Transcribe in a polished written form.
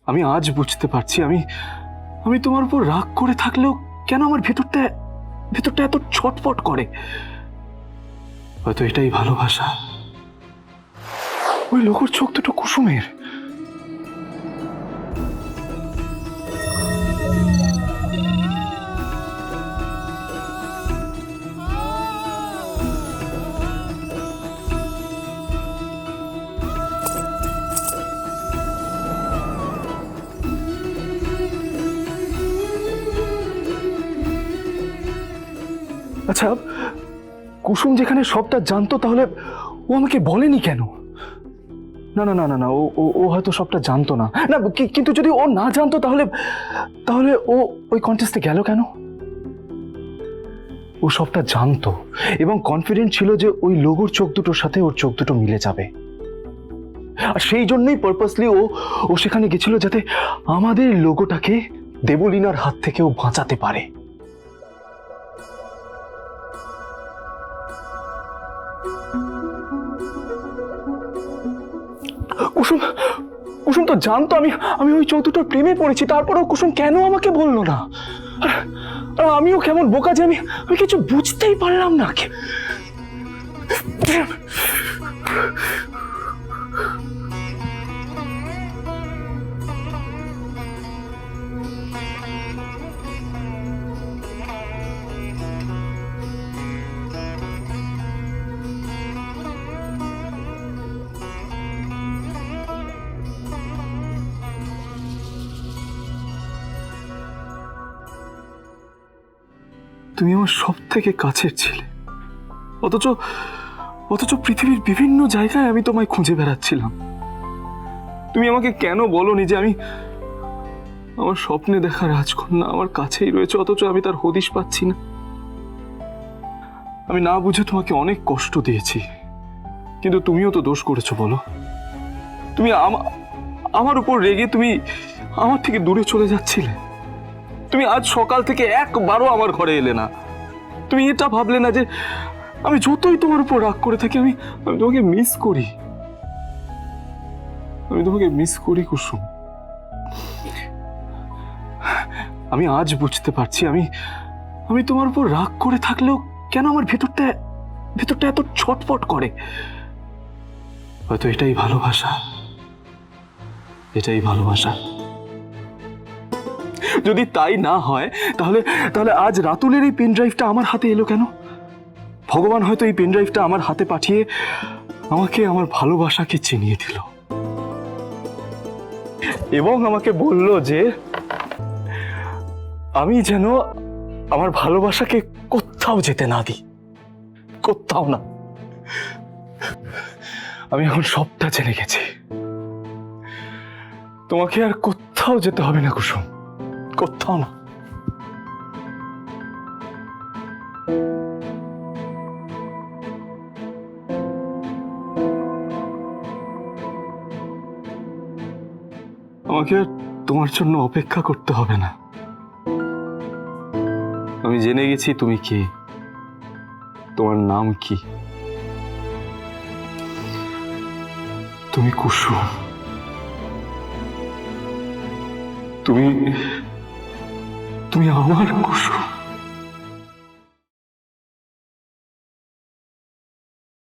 আমি আজ বুঝতে পারছি আমি আমি তোমার উপর রাগ করে থাকলেও কেন আমার ভেতরটা ভেতরটা এত ছটফট করে। হয়তো এটাই ভালোবাসা। ওই লোকের চোখ দুটো কুসুমের। আচ্ছা, কুসুম যেখানে সবটা জানতো তাহলে ও আমাকে বলেনি কেন? না না না না না, ও ও হয়তো সবটা জানতো না। না কিন্তু যদি ও না জানতো তাহলে তাহলে ও ওই কন্টেস্টে গেল কেন? ও সবটা জানতো এবং কনফিডেন্ট ছিল যে ওই লোগোর চোখ দুটোর সাথে ওর চোখ দুটো মিলে যাবে। আর সেই জন্যই পারপাসলি ও সেখানে গেছিল যাতে আমাদের লোগোটাকে দেবলীনার হাত থেকে ও বাঁচাতে পারে। কুসুম কুসুম তো জানতো আমি আমি ওই চোখ দুটোর প্রেমে পড়েছি, তারপরেও কুসুম কেন আমাকে বললো না? আর আমিও কেমন বোকা যে আমি আমি কিছু বুঝতেই পারলাম না। তুমি আমার সব থেকে কাছের ছিলে, অথচ অথচ পৃথিবীর বিভিন্ন জায়গায় আমি তোমায় খুঁজে বেড়াচ্ছিলাম। তুমি আমাকে কেন বলোনি যে আমি আমার স্বপ্নে দেখা রাজকন্যা আমার কাছেই রয়েছে, অথচ আমি তার হদিশ পাচ্ছি না? আমি না বুঝে তোমাকে অনেক কষ্ট দিয়েছি, কিন্তু তুমিও তো দোষ করেছো বলো। তুমি আমার উপর রেগে তুমি আমার থেকে দূরে চলে যাচ্ছিলে। তুমি আজ সকাল থেকে একবারও আমার ঘরে এলে না। তুমি এটা ভাবলে না যে আমি যতই তোমার উপর রাগ করে থাকি আমি তোমাকে মিস করি। আমি তোমাকে মিস করি কুসুম। আমি আজ বুঝতে পারছি আমি আমি তোমার উপর রাগ করে থাকলেও কেন আমার ভেতরটা ভেতরটা এত ছটফট করে। হয়তো এটাই ভালোবাসা, এটাই ভালোবাসা। যদি তাই না হয় তাহলে তাহলে আজ রাতুলের এই পেন ড্রাইভটা আমার হাতে এলো কেন? ভগবান হয়তো এই পেন ড্রাইভটা আমার হাতে পাঠিয়ে আমাকে আমার ভালোবাসাকে চিনিয়ে দিল এবং আমাকে বলল যে আমি যেন আমার ভালোবাসাকে কোথাও যেতে না দিই, কোথাও না। আমি এখন সবটা জেনে গেছি। তোমাকে আর কোথাও যেতে হবে না কুসুম, কোথাও না। আমাকে আর তোমার জন্য অপেক্ষা করতে হবে না। আমি জেনে গেছি তুমি কে, তোমার নাম কি। তুমি কুসুম। তুমি তুমি আমার কুসুম।